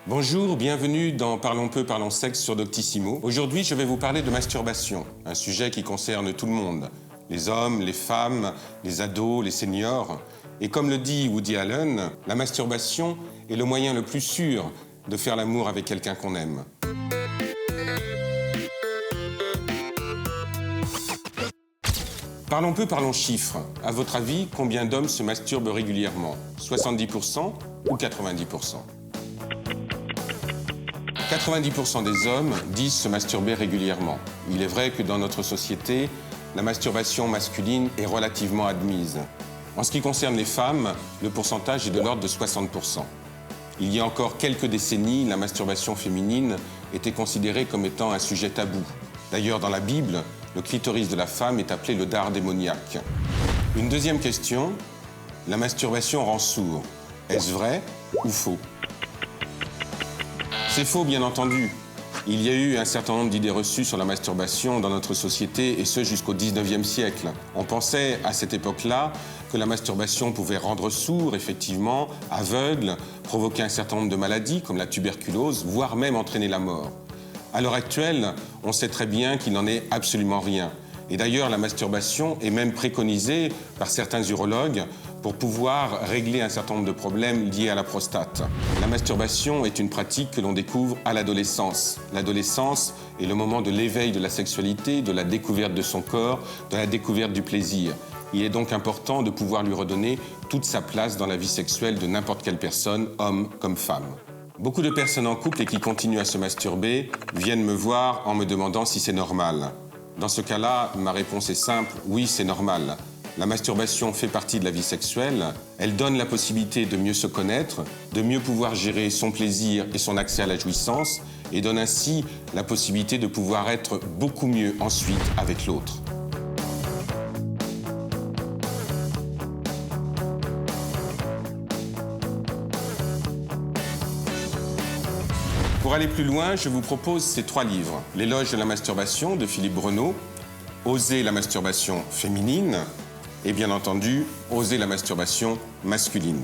Bonjour, bienvenue dans Parlons peu, parlons sexe sur Doctissimo. Aujourd'hui, je vais vous parler de masturbation, un sujet qui concerne tout le monde. Les hommes, les femmes, les ados, les seniors. Et comme le dit Woody Allen, la masturbation est le moyen le plus sûr de faire l'amour avec quelqu'un qu'on aime. Parlons peu, parlons chiffres. À votre avis, combien d'hommes se masturbent régulièrement? 70% ou 90%? 90% des hommes disent se masturber régulièrement. Il est vrai que dans notre société, la masturbation masculine est relativement admise. En ce qui concerne les femmes, le pourcentage est de l'ordre de 60%. Il y a encore quelques décennies, la masturbation féminine était considérée comme étant un sujet tabou. D'ailleurs, dans la Bible, le clitoris de la femme est appelé le dard démoniaque. Une deuxième question, la masturbation rend sourd. Est-ce vrai ou faux? C'est faux, bien entendu. Il y a eu un certain nombre d'idées reçues sur la masturbation dans notre société, et ce jusqu'au 19e siècle. On pensait à cette époque-là que la masturbation pouvait rendre sourd, effectivement, aveugle, provoquer un certain nombre de maladies comme la tuberculose, voire même entraîner la mort. À l'heure actuelle, on sait très bien qu'il n'en est absolument rien. Et d'ailleurs, la masturbation est même préconisée par certains urologues pour pouvoir régler un certain nombre de problèmes liés à la prostate. La masturbation est une pratique que l'on découvre à l'adolescence. L'adolescence est le moment de l'éveil de la sexualité, de la découverte de son corps, de la découverte du plaisir. Il est donc important de pouvoir lui redonner toute sa place dans la vie sexuelle de n'importe quelle personne, homme comme femme. Beaucoup de personnes en couple et qui continuent à se masturber viennent me voir en me demandant si c'est normal. Dans ce cas-là, ma réponse est simple, oui, c'est normal. La masturbation fait partie de la vie sexuelle. Elle donne la possibilité de mieux se connaître, de mieux pouvoir gérer son plaisir et son accès à la jouissance, et donne ainsi la possibilité de pouvoir être beaucoup mieux ensuite avec l'autre. Pour aller plus loin, je vous propose ces 3 livres. L'éloge de la masturbation de Philippe Breneau, Oser la masturbation féminine et bien entendu, Oser la masturbation masculine.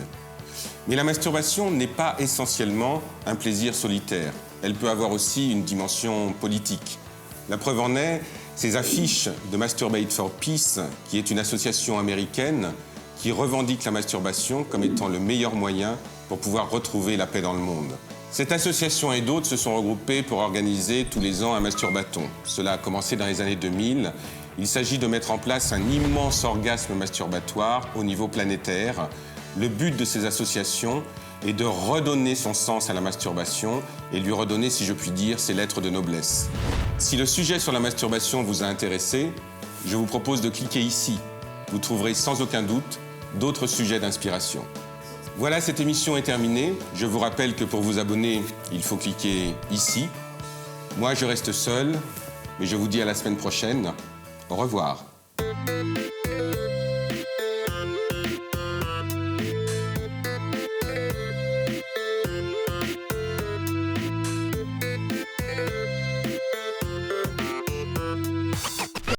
Mais la masturbation n'est pas essentiellement un plaisir solitaire. Elle peut avoir aussi une dimension politique. La preuve en est, ces affiches de Masturbate for Peace, qui est une association américaine qui revendique la masturbation comme étant le meilleur moyen pour pouvoir retrouver la paix dans le monde. Cette association et d'autres se sont regroupées pour organiser tous les ans un masturbaton. Cela a commencé dans les années 2000. Il s'agit de mettre en place un immense orgasme masturbatoire au niveau planétaire. Le but de ces associations est de redonner son sens à la masturbation et lui redonner, si je puis dire, ses lettres de noblesse. Si le sujet sur la masturbation vous a intéressé, je vous propose de cliquer ici. Vous trouverez sans aucun doute d'autres sujets d'inspiration. Voilà, cette émission est terminée. Je vous rappelle que pour vous abonner, il faut cliquer ici. Moi, je reste seul, mais je vous dis à la semaine prochaine. Au revoir.